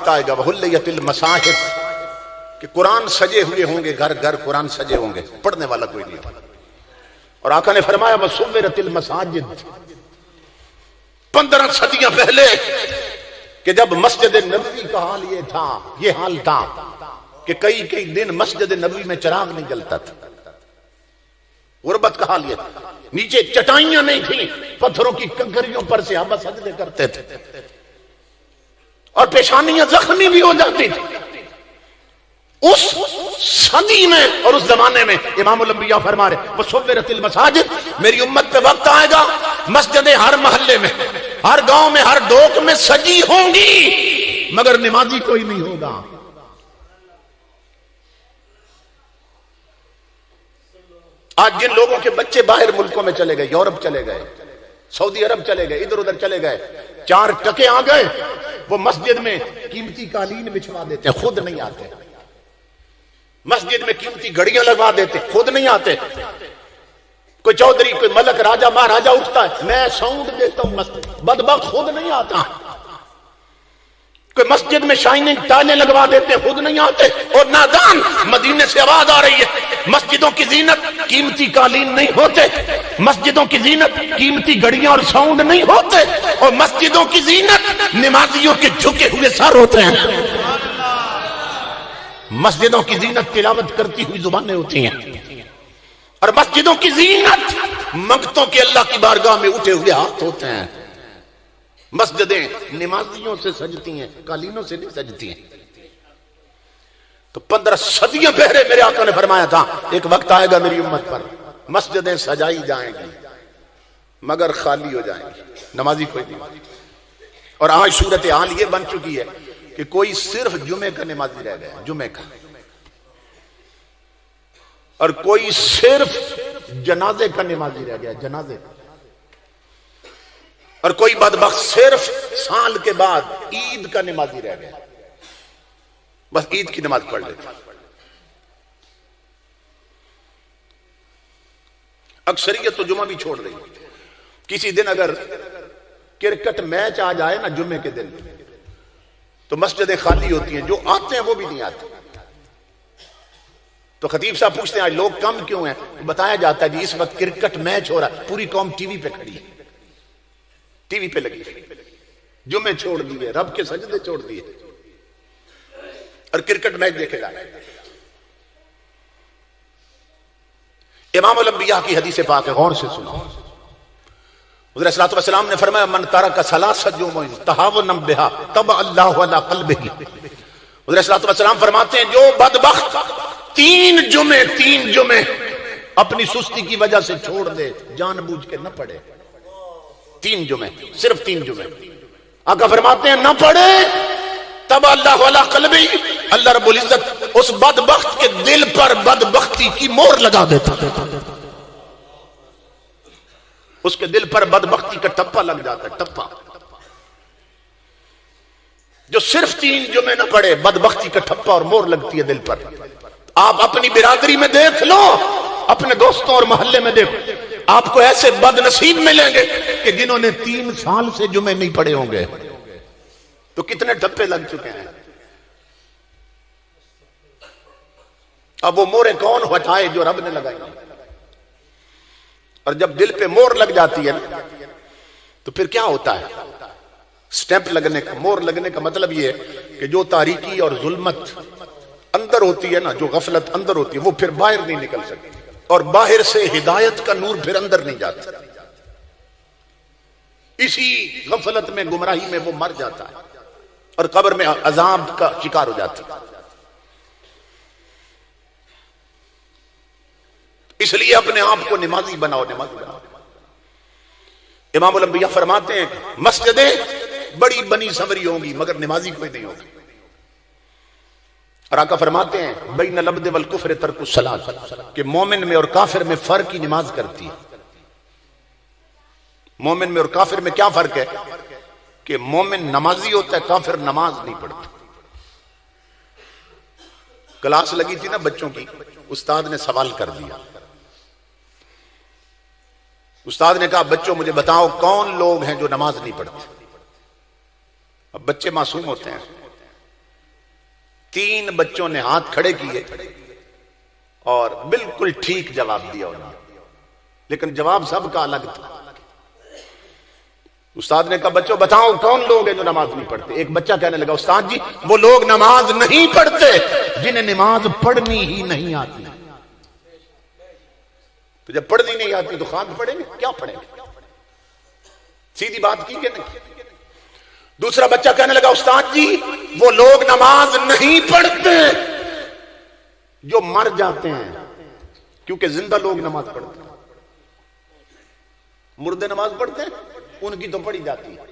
आएगा वहुल्लियतिल मसाहिफ कि कुरान सजे हुए होंगे, घर घर कुरान सजे होंगे, पढ़ने वाला कोई नहीं होगा। और आका ने फरमाया वसुव्विरतिल मसाजिद, 15 सदियां पहले कि जब मस्जिद नबवी का हाल ये था, ये हाल था कि कई कई दिन मस्जिद नबवी में चिराग नहीं जलता था। गुरबत का हाल ये था, नीचे चटाइयां नहीं थी, पत्थरों की कंकरियों पर से सहाबा सजदे करते थे और पेशानियां जख्मी भी हो जाती थी। उस सदी में और उस जमाने में इमामुल अंबिया फरमा रहे वसुव्विरतिल मसाजिद, मेरी उम्मत पे वक्त आएगा मस्जिदें हर मोहल्ले में, हर गांव में, हर डोक में सजी होंगी मगर नमाजी कोई नहीं होगा। आज जिन लोगों के बच्चे बाहर मुल्कों में चले गए, यूरोप चले गए, सऊदी अरब चले गए, इधर उधर चले गए, 4 टके आ गए, वो मस्जिद में कीमती कालीन बिछवा देते, खुद नहीं आते। मस्जिद में कीमती घड़ियां लगवा देते, खुद नहीं आते। कोई चौधरी, कोई मलक, राजा, महाराजा उठता है, मैं साउंड देता हूं मस्जिद, बदबख्त खुद नहीं आता। कोई मस्जिद में शाइनिंग टाइलें लगवा देते, खुद नहीं आते। और नादान, मदीने से आवाज आ रही है मस्जिदों की जीनत कीमती कालीन नहीं होते, मस्जिदों की जीनत कीमती घड़ियां और साउंड नहीं होते, और मस्जिदों की जीनत नमाजियों के झुके हुए सर होते हैं। मस्जिदों की जीनत तिलावत करती हुई जुबानें होती हैं, और मस्जिदों की जीनत मंगतों के अल्लाह की बारगाह में उठे हुए हाथ होते हैं। मस्जिदें नमाजियों से सजती हैं, कालीनों से नहीं सजती हैं। तो 15 सदियां पहले मेरे आका ने फरमाया था एक वक्त आएगा मेरी उम्मत पर मस्जिदें सजाई जाएंगी मगर खाली हो जाएंगी, नमाजी कोई नहीं। और आज सूरत हाल ये बन चुकी है कि कोई सिर्फ जुमे का नमाजी रह गया, जुमे का, और कोई सिर्फ जनाजे का नमाजी रह गया, जनाजे का, और कोई बदबख्त सिर्फ साल के बाद ईद का नमाजी रह गया, बस ईद की नमाज पढ़ लेता। अक्सरियत तो जुमा भी छोड़ रही। किसी दिन अगर क्रिकेट मैच आ जाए ना जुमे के दिन, तो मस्जिदें खाली होती हैं, जो आते हैं वो भी नहीं आते। तो खतीब साहब पूछते हैं आज लोग कम क्यों हैं? तो बताया जाता है जी इस वक्त क्रिकेट मैच हो रहा है, पूरी कौम टीवी पे खड़ी है, टीवी पे लगी, जुमे छोड़ दिए, रब के सजदे छोड़ दिए और क्रिकेट मैच देखेगा। इमामुल अंबिया की हदीस पाक है, गौर से सुनो। हुज़ूर सल्लल्लाहु अलैहि वसल्लम ने फरमाया मन तरका सलासत जुमुअन तहावुन बिहा तब अल्लाहु अला क़ल्बिही। हुज़ूर सल्लल्लाहु अलैहि वसल्लम फरमाते हैं जो बदबख्त 3 जुमे अपनी सुस्ती की वजह से छोड़ दे, जानबूझ के न पढ़े, 3 जुमे, सिर्फ 3 जुमे, आका फरमाते हैं न पढ़े तब अल्लाह अला क़ल्बी, अल्लाह रब्बुल इज्जत उस बदबख्त के दिल पर बदबख्ती की मोहर लगा देता, उसके दिल पर बदबख्ती का टप्पा लग जाता है, टप्पा। जो सिर्फ 3 जुमे न पढ़े, बदबख्ती का ठप्पा और मोहर लगती है दिल पर। आप अपनी बिरादरी में देख लो, अपने दोस्तों और मोहल्ले में देखो, आपको ऐसे बदनसीब मिलेंगे कि जिन्होंने 3 साल से जुमे नहीं पढ़े होंगे। तो कितने ठप्पे लग चुके हैं। अब वो मोहरें कौन हटाए जो रब ने लगाई। और जब दिल पे मोहर लग जाती है ना, तो फिर क्या होता है? स्टैंप लगने का, मोहर लगने का मतलब ये है कि जो तारीकी और जुल्मत अंदर होती है ना, जो गफलत अंदर होती है, वो फिर बाहर नहीं निकल सकती, और बाहर से हिदायत का नूर फिर अंदर नहीं जाता। इसी गफलत में, गुमराही में वो मर जाता है और कब्र में अजाब का शिकार हो जाता है। इसलिए अपने आप को नमाजी बनाओ, नमाजी बनाओ। इमामुल अंबिया फरमाते हैं मस्जिदें बड़ी बनी संवरी होंगी मगर नमाजी कोई नहीं होगी। और आका फरमाते हैं बैन लब्द वल कुफ्र तर्कुस सलात, कि मोमिन में और काफिर में फर्क ही नमाज करती है। मोमिन में और काफिर में क्या फर्क है? कि मोमिन नमाजी होता है, काफिर नमाज नहीं पढ़ता। क्लास लगी थी ना बच्चों की, उस्ताद ने सवाल कर दिया। उस्ताद ने कहा बच्चों मुझे बताओ कौन लोग हैं जो नमाज नहीं पढ़ते। अब बच्चे मासूम होते हैं, 3 बच्चों ने हाथ खड़े किए और बिल्कुल ठीक जवाब दिया उन्होंने, लेकिन जवाब सबका अलग था। उस्ताद ने कहा बच्चों बताओ कौन लोग हैं जो नमाज नहीं पढ़ते। एक बच्चा कहने लगा उस्ताद जी वो लोग नमाज नहीं पढ़ते जिन्हें नमाज पढ़नी ही नहीं आती। तो जब पढ़नी नहीं आती तो खान पढ़ेंगे, क्या पढ़ेंगे? सीधी बात की कि नहीं? दूसरा बच्चा कहने लगा उस्ताद जी वो लोग नमाज नहीं पढ़ते जो मर जाते हैं, क्योंकि जिंदा लोग नमाज पढ़ते हैं, मुर्दे नमाज पढ़ते हैं, उनकी तो पढ़ी जाती है।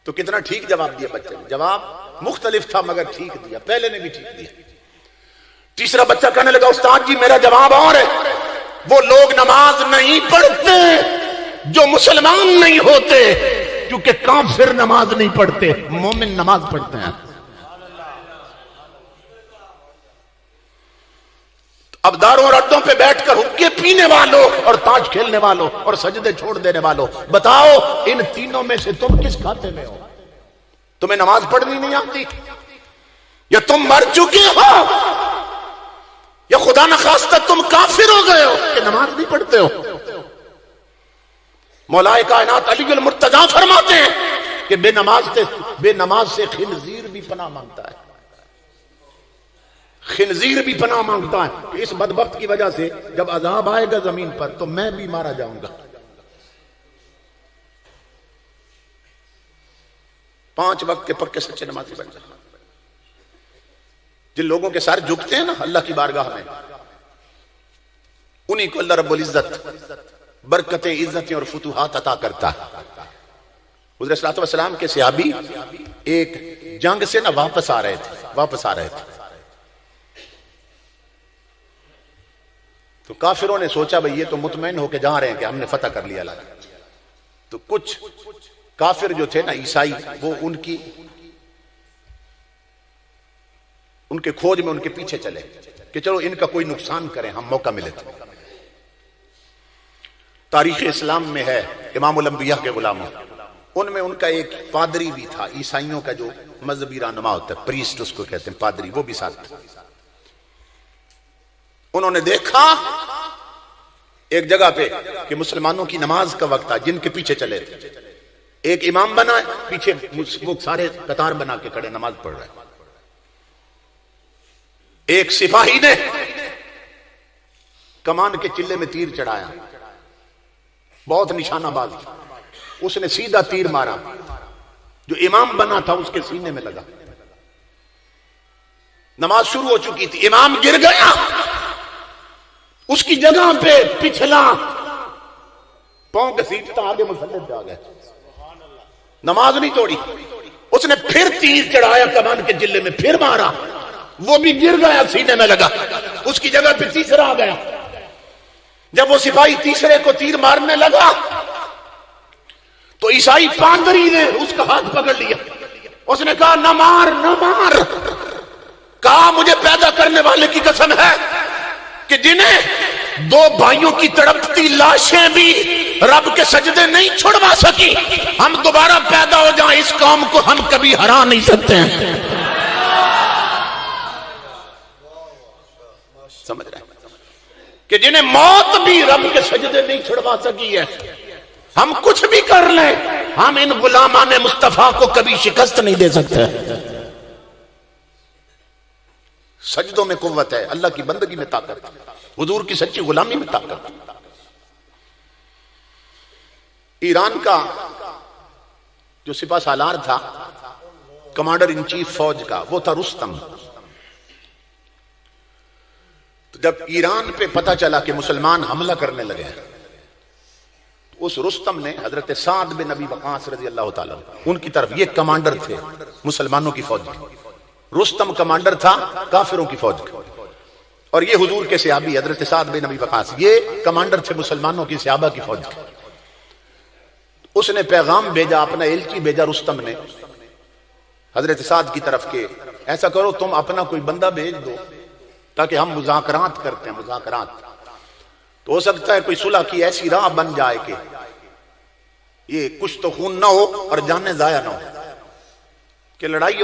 तो कितना ठीक जवाब दिया बच्चे ने। जवाब मुख्तलिफ था मगर ठीक दिया, पहले ने भी ठीक दिया। तीसरा बच्चा कहने लगा उस्ताद जी मेरा जवाब और है, वो लोग नमाज नहीं पढ़ते जो मुसलमान नहीं होते, क्योंकि काफिर नमाज नहीं पढ़ते, मोमिन नमाज पढ़ते हैं। अब दारों और अड्डों पे बैठकर हुक्के पीने वालों और ताश खेलने वालों और सजदे छोड़ देने वालों, बताओ इन तीनों में से तुम किस खाते में हो? तुम्हें नमाज पढ़नी नहीं आती, या तुम मर चुके हो, या खुदा न खास्ता तुम काफिर हो गए हो कि नमाज नहीं पढ़ते हो। मौलाए कायनात अली अल मुर्तजा फरमाते हैं कि बेनमाज से खिंजीर भी पनाह मांगता है, खिंजीर भी पनाह मांगता है। इस बदबख्त की वजह से जब अजाब आएगा जमीन पर तो मैं भी मारा जाऊंगा। 5 वक्त के पक्के सच्चे नमाजी बन जाए। जिन लोगों के सर झुकते हैं ना अल्लाह की बारगाह में, उन्हीं को अल्लाह रब्बुल इज्जत बरकतें, इज्जतें और फुतूहात अता करता है। हुज़ूर सल्लल्लाहु अलैहि वसल्लम के सहाबी एक जंग से ना वापस आ रहे थे। तो काफिरों ने सोचा भाई ये तो मुतमईन होके जा रहे हैं कि हमने फतह कर लिया लगा। तो कुछ काफिर जो थे ना ईसाई, वो उनके खोज में उनके पीछे चले कि चलो इनका कोई नुकसान करें, हम मौका मिले तो। तारीख इस्लाम में है इमामुल अंबिया के गुलामों, उनमें उनका एक पादरी भी था, ईसाइयों का जो मजहबी रहनुमा होता है, प्रीस्ट उसको कहते हैं, पादरी, वो भी साथ था। उन्होंने देखा एक जगह पे कि मुसलमानों की नमाज का वक्त था, जिनके पीछे चले थे। एक इमाम बना, पीछे वो सारे कतार बना के खड़े नमाज पढ़ रहे। एक सिपाही ने कमान के चिल्ले में तीर चढ़ाया, बहुत निशानाबाज, उसने सीधा तीर मारा, जो इमाम बना था उसके सीने में लगा। नमाज शुरू हो चुकी थी, इमाम गिर गया, उसकी जगह पे पिछला पांव घसीटता आगे मुसल्ले पे आ गया, नमाज नहीं तोड़ी। उसने फिर तीर चढ़ाया कमान के जिले में, फिर मारा, वो भी गिर गया, सीने में लगा, उसकी जगह पे तीसरा आ गया। जब वो सिपाही तीसरे को तीर मारने लगा तो ईसाई पादरी ने उसका हाथ पकड़ लिया। उसने कहा न मार न मार। कहा मुझे पैदा करने वाले की कसम है कि जिन्हें 2 भाइयों की तड़पती लाशें भी रब के सजदे नहीं छुड़वा सकी, हम दोबारा पैदा हो जाएं इस कौम को हम कभी हरा नहीं सकते हैं। समझ रहे हैं कि जिन्हें मौत भी रब के सजदे नहीं छुड़वा सकी है, हम कुछ भी कर लें, हम इन गुलामाने मुस्तफा को कभी शिकस्त नहीं दे सकते। सजदों में कुव्वत है, अल्लाह की बंदगी में ताकत, हुजूर की सच्ची गुलामी में ताकत। ईरान का जो सिपा सालार था, कमांडर इन चीफ फौज का, वो था रुस्तम। तो जब ईरान पे पता चला कि मुसलमान हमला करने लगे हैं, तो उस रुस्तम ने हजरत साद बिन नबी वकास रजी अल्लाह ताला उनकी तरफ, ये कमांडर थे मुसलमानों की फौज के, रुस्तम कमांडर था काफिरों की फौज का, और ये हुजूर के सहाबी हजरत साद बिन नबी वकास, ये कमांडर थे मुसलमानों की सहाबा की फौज के। उसने पैगाम भेजा, अपना एलची भेजा रुस्तम ने हजरत साद की तरफ के, ऐसा करो तुम अपना कोई बंदा भेज दो ताकि हम मुज़ाकरात करते हैं, मुज़ाकरात। तो हो सकता है कोई सुलह की ऐसी राह बन जाए कि ये कुछ तो खून ना हो और जाने जाया ना हो, कि लड़ाई